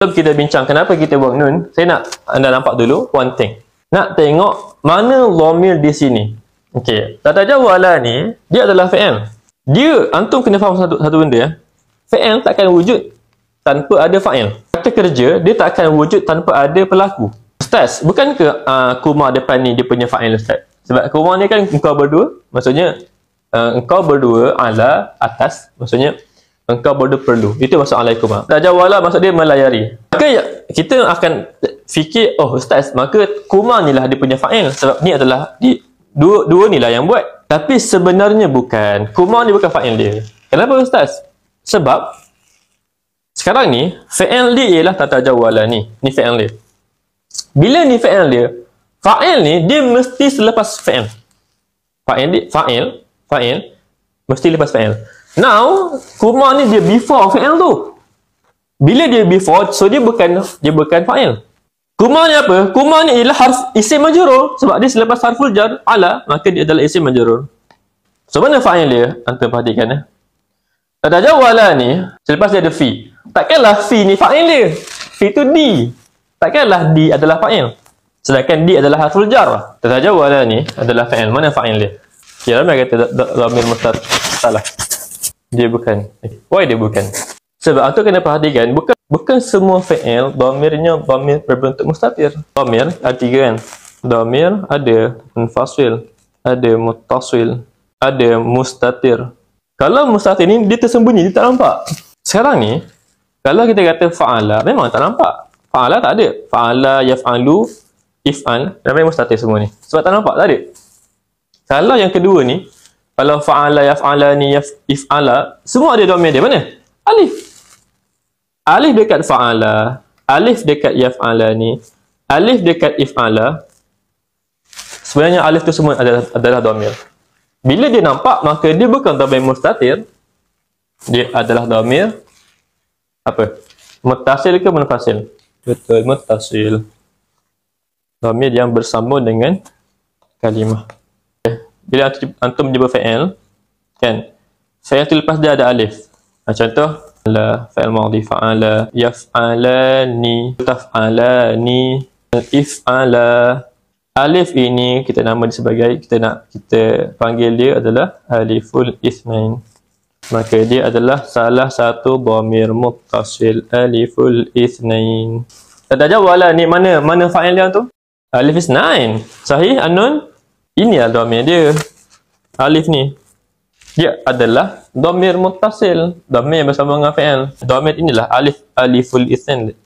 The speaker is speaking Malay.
Sebelum kita bincang kenapa kita buang nun, saya nak anda nampak dulu one thing. Nak tengok mana dhamir di sini. Okey, tatajawala ni dia adalah fi'il. Dia antum kena faham satu benda ya. Fi'il takkan wujud tanpa ada fa'il. Kata kerja dia takkan wujud tanpa ada pelaku. Ustaz, bukankah kuma depan ni dia punya fa'il ustaz? Sebab kuma ni kan engkau berdua, maksudnya engkau berdua ala atas, maksudnya engkau berdua perlu. Itu maksud alaikum. Tajawala maksud dia melayari. Maka kita akan fikir, oh ustaz, maka kuma ni lah dia punya fa'il. Sebab ni adalah dua ni lah yang buat. Tapi sebenarnya bukan. Kuma ni bukan fa'il dia. Kenapa ustaz? Sebab sekarang ni fi'il dia ialah tatajawala ni. Ni fi'il dia. Bila ni fi'il dia, fa'il ni dia mesti selepas fi'il. Fa'il mesti lepas fa'il. Now, kuma ni dia before fi'il tu. Bila dia before, so dia bukan fa'il. Kuma ni apa? Kuma ni ialah harf isim majrur. Sebab dia selepas harful jar ala, maka dia adalah isim majrur. So mana fa'il dia? Antum perhatikan ya. Tatajawala ni selepas dia ada fi. Takkanlah fi ni fa'il dia. Fi tu di. Takkanlah di adalah fa'il. Sedangkan di adalah harful jar. Tatajawala ni adalah fa'il. Mana fa'il dia? Kira ramai kata dhamir mustatir. Salah. Dia bukan. Why dia bukan? Sebab antum kena perhatikan, bukan semua fi'il dhamirnya dhamir berbentuk mustatir. Dhamir ada tiga kan? Dhamir ada munfasil, ada muttasil, ada mustatir. Kalau mustatir ni dia tersembunyi, dia tak nampak. Sekarang ni kalau kita kata fa'ala, memang tak nampak. Fa'ala tak ada. Fa'ala, yaf'alu, if'al, memang mustatir semua ni. Sebab tak nampak, tak ada. Kalau yang kedua ni, kalau fa'ala, yaf'alani, if'ala, semua ada dhamir dia. Mana? Alif. Alif dekat fa'ala, alif dekat yaf'alani, alif dekat if'ala. Sebenarnya alif tu semua adalah dhamir. Bila dia nampak, maka dia bukan dhamir mustatir. Dia adalah dhamir apa? Muttasil ke munfasil? Betul, muttasil. Dhamir yang bersambung dengan kalimah. Bila antum jumpa fa'il, kan? Fa'il tu lepas dia ada alif. Contoh la fa'il madhi fa'ala, yaf'alani, taf'alani, if'ala. Alif ini kita nama dia sebagai, kita panggil dia adalah aliful itsnain. Maka dia adalah salah satu dhamir muttasil, aliful itsnain. Tatajawala ni mana fa'il dia tu? Alif itsnain. Sahih Anun? Ini adalah dhamir dia. Alif ni dia adalah dhamir muttasil, dhamir yang bersama dengan fi'il. Dhamir inilah aliful itsnain.